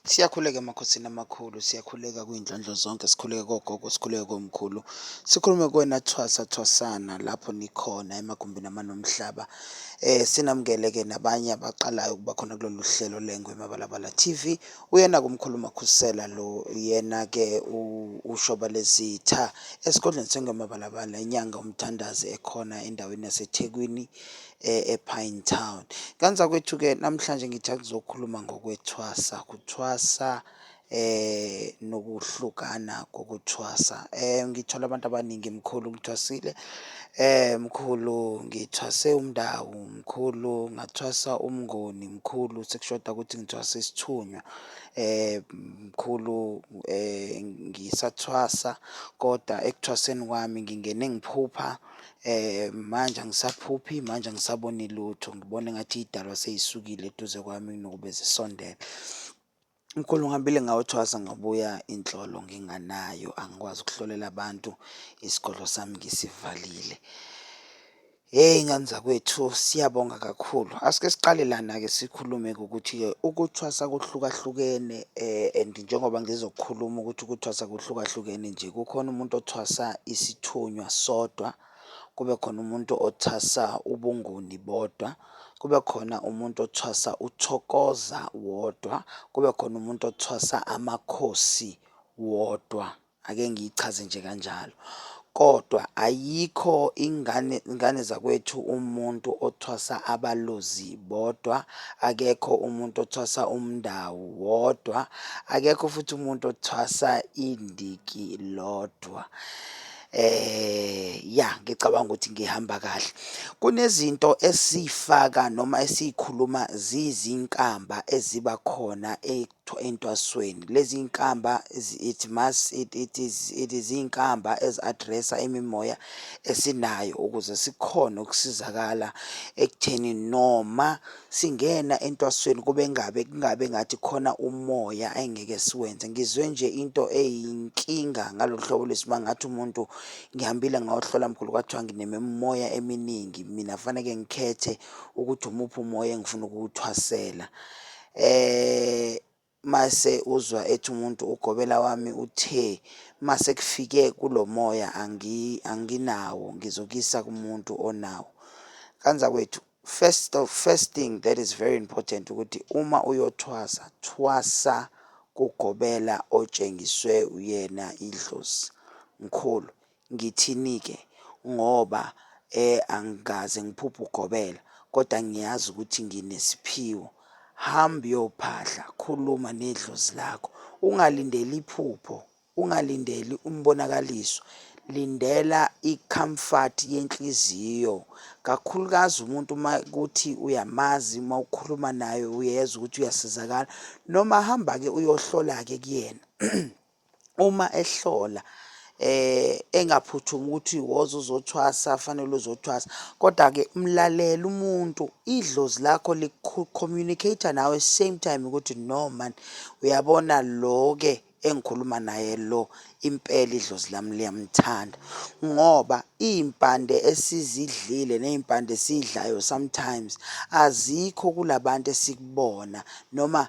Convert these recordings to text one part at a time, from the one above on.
Siyakhuleka emakhosini amakhulu, siyakhuleka kwiy'ndlondlo zonke, sikhuleke kogogo, sikhuleke komkhulu. Sikhulume kuwena thwasana lapho nikhona emagumbini amanomhlaba. Sinamukele-ke nabanye abaqalayo ukuba khona kulolu hlelo leNgwema Balabala TV. Uyena-ke umkhulu Makhusela lo, yena-ke ushoba lezitha esigodlweni seNgwema Balabala, inyanga umthandazi ekhona endaweni yaseThekwini, ePine Town. Kanza kwethu-ke namhlanje ngithanda ukuzokhuluma ngokwethwasa, ukuthwasa nokuhlukana kokuthwasa. Ngithola abantu abaningi, mkhulu ngithwasile, mkhulu ngithwase umndawu, mkhulu ngathwasa umngoni, mkhulu sekushoda ukuthi ngithwase isithunywa. Mkhulu ngisathwasa kodwa ekuthwaseni kwami ngingene ngiphupha. Manje angisaphuphi, manje angisaboni lutho, ngibona engathi iy'dalwa sey'sukile eduze kwami kunokube zisondele. Mkhulu ngihambile ngayothwasa ngabuya inhlolo nginganayo, angikwazi ukuhlolela abantu, isigodlo sami ngisivalile. Hheyi ngani zakwethu, siyabonga kakhulu. Asike siqale lana-ke sikhulume-ke ukuthi-ke ukuthwasa kuhlukahlukene, and njengoba ngizokhuluma ukuthi ukuthwasa kuhlukahlukene nje, kukhona umuntu othwasa isithunywa sodwa, kube khona umuntu othwasa ubungoni bodwa, kube khona umuntu othwasa uthokoza wodwa, kube khona umuntu othwasa amakhosi wodwa. Ake ngiyichaze nje kanjalo. Kodwa ayikho ingane zakwethu umuntu othwasa abalozi bodwa, akekho umuntu othwasa umndawu wodwa, akekho futhi umuntu othwasa indiki lodwa. Ngicabanga ukuthi ngihamba kahle. Kunezinto esiy'faka noma esiy'khuluma zizinkamba eziba khona entwasweni. Lezi nkamba it is iy'nkamba ezi-address-a imimoya esinayo ukuze sikhone ukusizakala ekutheni noma singena entwasweni kungabe ngathi khona umoya engeke siwenze. Ngizwe nje into eyinkinga ngalolu hlobo lwesimanga, ngathi umuntu ngihambile ngayohlola mkhulu, kwathiwa nginemimoya eminingi, mina faneke ngikhethe ukuthi umuphi umoya engifuna ukuwuthwasela. Mase uzwa ethi umuntu ugobela wami uthe mase kufike kulo moya anginawo, ngizokuyisa kumuntu onawo. Kanza kwethu, first thing that is very important ukuthi uma uyothwasa, thwasa kugobela otshengiswe uyena idlozi. Mkhulu ngithini-ke ngoba angikaze ngiphuphe ugobela, kodwa ngiyazi ukuthi nginesiphiwo. Hamba uyophahla, khuluma nedlozi lakho, ungalindeli iphupho, ungalindeli umbonakaliso, lindela i-comfort yenhliziyo. Kakhulukazi umuntu uma kuthi uyamazi, uma ukhuluma naye uyezwa ukuthi uyasizakala, noma hamba-ke uyohlola-ke kuyena. Uma ehlola engaphuthumi ukuthi woza uzothwasa, fanele uzothwasa, kodwa-ke mlalele umuntu, idlozi lakho li-communicate-a nawe same time ukuthi no man, uyabona lo-ke engikhuluma naye lo, impela idlozi lami liyamthanda. Ngoba iy'mpande esizidlile ney'mpande esiy'dlayo sometimes azikho kulabantu esikubona noma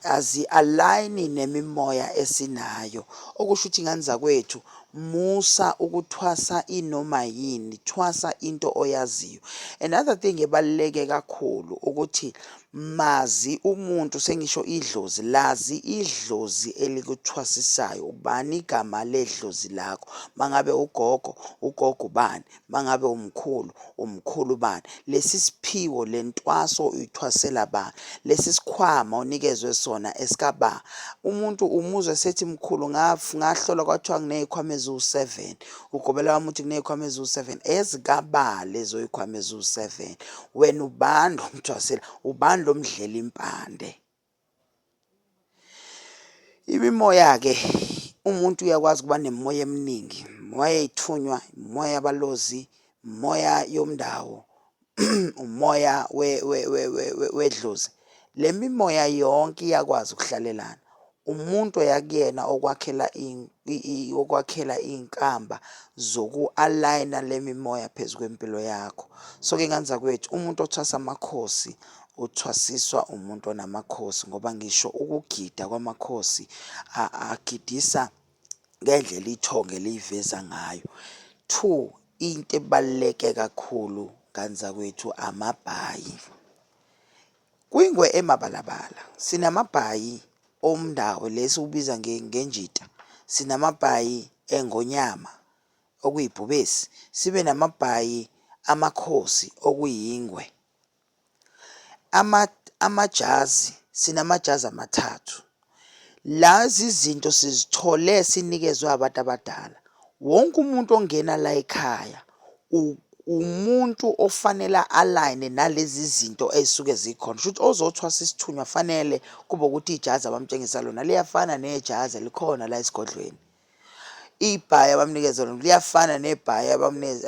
azi-align-i nemimoya esinayo. Okusho ukuthi ngane zakwethu, musa ukuthwasa inoma yini, thwasa into oyaziyo. Another thing ebaluleke kakhulu ukuthi mazi umuntu, sengisho idlozi, lazi idlozi elikuthwasisayo. Ubani igama ledlozi lakho? Mangabe ugogo, ugogo ubani? Mangabe umkhulu, umkhulu bani? Lesi siphiwo, le ntwaso uyithwasela bani? Lesi sikhwama unikezwe sona esikaba? Umuntu umuzwe sethi mkhulu, ngahlola kwathiwa nginey'khwama eziwu-7. Ugobela wami uthi kuney'khwama eziwu-7. Ezikaba lezo y'khwama eziwu-7? Wena ubani lo mthwasela? Ubani lo mdlela impande? Imimoya-ke, umuntu uyakwazi ukuba nemimoya eminingi, umoya yey'thunywa, umoya yabalozi, umoya yomndawo, umoya wedlozi. Le mimoya yonke iyakwazi ukuhlalelana. Umuntu oyakuyena okwakhela iy'nkamba zoku-align-a le mimoya phezu kwempilo yakho. So-ke ngane zakwethu, umuntu othwasa amakhosi, uthwasiswa umuntu onamakhosi, ngoba ngisho ukugida kwamakhosi agidisa ngendlela ithonga eliyiveza ngayo. 2, into ebaluleke kakhulu kanzakwethu amabhayi. Kwingwe emabalabala sinamabhayi omndawo lesi ubiza ngenjita, sinamabhayi engonyama okuyibhubesi, sibe namabhayi amakhosi okuyingwe. Amajazi, sinamajazi amathathu. Lazi zinto sizithole sinikezwe abantu abadala. Wonke umuntu ongena la ekhaya umuntu ofanele alayine nalezi zinto ezisuke zikhona. Shuthi ozothwasa isithunywa fanele kube ukuthi ijazi abamtshengisa lona liyafana nejazi elikhona la esigodlweni. Ibhayi abamnikeza lona liyafana nebhayi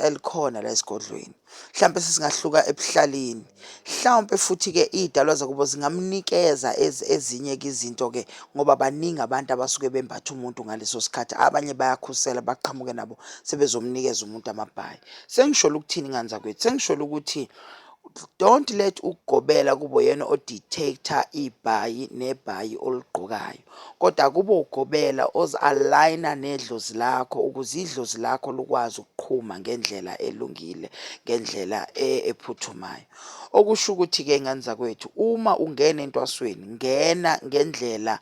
elikhona la esigodlweni. Mhlampe sesingahluka ebuhlalini. Mhlawumpe futhi-ke iy'dalwa zakubo zingamnikeza ezinye-ke izinto-ke, ngoba baningi abantu abasuke bembatha umuntu ngaleso sikhathi. Abanye bayakhusela baqhamuke nabo sebezomnikeza umuntu amabhayi. Sengisholo ukuthini nganzakwethu? Sengisholo ukuthi don't let ukugobela kube yena o-dictator ibhayi nebhayi oligqokayo, kodwa kube ugobela ozi-align-a nedlozi lakho ukuze idlozi lakho lukwazi ukuqhuma ngendlela elungile, ngendlela ephuthumayo. Okusho ukuthi-ke nganzakwethu, uma ungena entwasweni, ngena ngendlela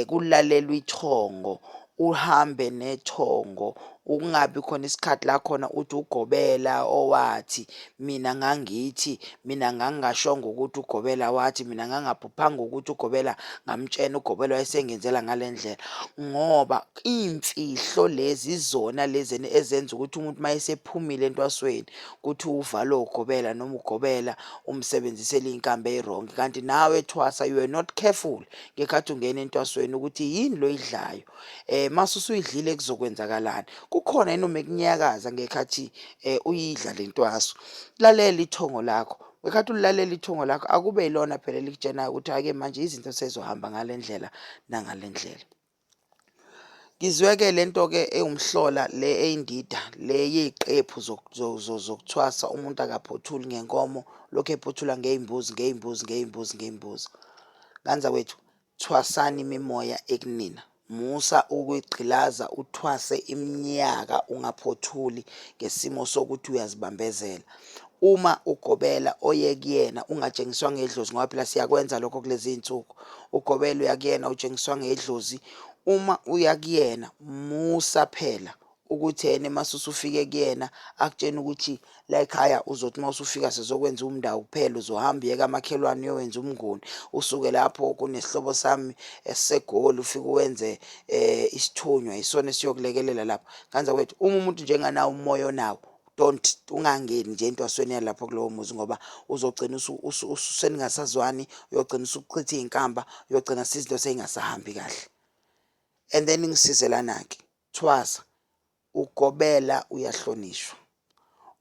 kulalelwa ithongo, uhambe nethongo. Ukungabi khona isikhathi la khona uthi ugobela owathi mina ngangithi, mina ngangingashongo ukuthi ugobela wathi, mina ngangaphuphanga ukuthi ugobela ngamtshena ugobela wayesengenzela ngale ndlela. Ngoba iy'mfihlo lezi izona lezi ezenza ukuthi umuntu uma esephumile entwasweni kuthi uvalo ugobela noma ugobela umsebenzisele iy'nkambi ey'rongi. Kanti nawe thwasa, you were not careful ngekhathi ungena entwasweni ukuthi yini lo yidlayo, mase usuyidlile kuzokwenzakalani. Kukhona yini uma kunyakaza ngekhathi uyidla le ntwaso. Lalela ithongo lakho, ngekhathi ulilalela ithongo lakho akube yilona phela elikutshelayo ukuthi ake manje izinto sezohamba ngale ndlela nangale ndlela. Ngizweke le nto-ke ewumhlola le eyindida le yeyiqephu zokuthwasa umuntu akaphothuli ngenkomo, lokhu ephothula ngey'mbuzi. Kanzakwethu, thwasani imimoya ekunina. Musa ukuyigqilaza uthwase iminyaka ungaphothuli ngesimo sokuthi uyazibambezela. Uma ugobela oye kuyena ungatshengiswa ngedlozi, ngoba phela siyakwenza lokho kulezi iy'nsuku. Ugobela uya kuyena utshengiswa ngedlozi. Uma uya kuyena musa phela ukuthi yena mase usufike kuyena akutshena ukuthi la ekhaya uzothi uma usufika sizokwenza umndawo kuphela, uzohamba uye kamakhelwane uyowenza umnguni. Usuke lapho kunesihlobo sami esiseGoli ufike uwenze isithunywa isona esiyokulekelela lapho. Kanzakwethu, uma umuntu njenganawo umoya onawo, ungangeni nje entwasweni yalapho kulowo muzi, ngoba uzogcina seningasazwani, uyogcina usuchitha iy'nkamba, uyogcina izinto sey'ngasahambi kahle. And then ngisize lana-ke, thwasa, ugobela uyahlonishwa.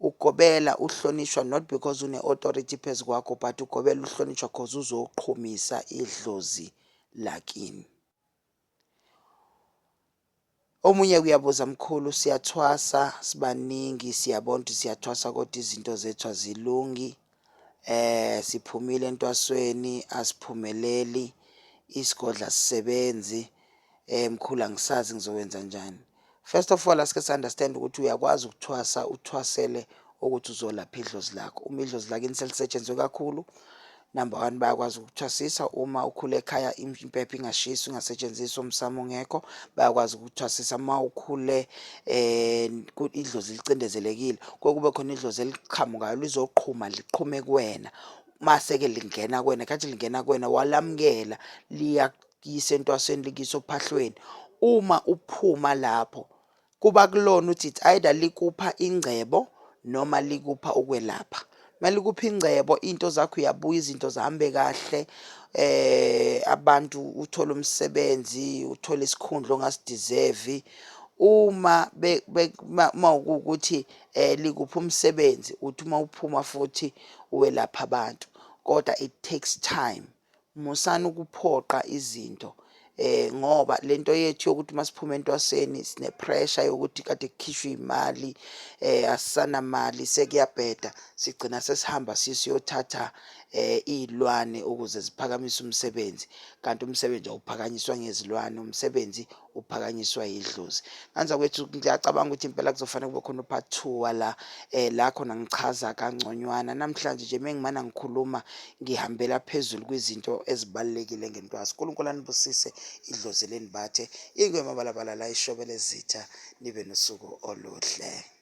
Ugobela uhlonishwa not because une-authority phezu kwakho, but ugobela uhlonishwa because uzoqhumisa idlozi lakini. Omunye kuyabuza, mkhulu, siyathwasa sibaningi, siyabona ukuthi siyathwasa kodwa izinto zethu azilungi. Siphumile entwasweni asiphumeleli, isigodla asisebenzi. Mkhulu, angisazi ngizokwenza njani. First of all, asike si-understand ukuthi uyakwazi ukuthwasa, uthwasele ukuthi uzolapha idlozi lakho. Uma idlozi lakini selisetshenzwe kakhulu, number 1, bayakwazi ukuthwasisa. Uma ukhule ekhaya impepho ingashisi, ungasetshenziswa, umsamo ungekho, bayakwazi ukuthwasisa. Uma ukhule idlozi licindezelekile, kube khona idlozi eliqhamukayo lizoqhuma liqhume kuwena. Mase-ke lingena kuwena, khathi lingena kuwena walamukela, liyakuyisa entwasweni likuyisa ophahlweni. Uma uphuma lapho kuba kulona ukuthi it's either likupha ingcebo noma likupha ukwelapha. Uma likupha ingcebo, into zakho uyabuya, izinto zihambe kahle, abantu uthole umsebenzi, uthole isikhundla ongasidizevi. Uma kuwukuthi likuphi umsebenzi, uthi uma uphuma futhi uwelapha abantu, kodwa it takes time. Musani ukuphoqa izinto, ngoba lento yethu yokuthi masiphuma entwaseni sine-pressure yokuthi kade kukhishwe iy'mali, asisanamali sekuyabheda, sigcina sesihamba siyothatha iy'lwane ukuze ziphakamise umsebenzi, kanti umsebenzi awuphakanyiswa ngezilwane, umsebenzi uphakanyiswa yidlozi. Kwethu ngiyacabanga ukuthi impela kuzofanele kube khona u-part 2 wala la khona ngichaza kangconywana. Namhlanje nje mengimana ngikhuluma ngihambela phezulu kwizinto ezibalulekile ngentwazi. uNkulunkulu anibusise, idlozi lenibathe, ingwemabalabala la ishobele zitha, nibe nosuku oluhle.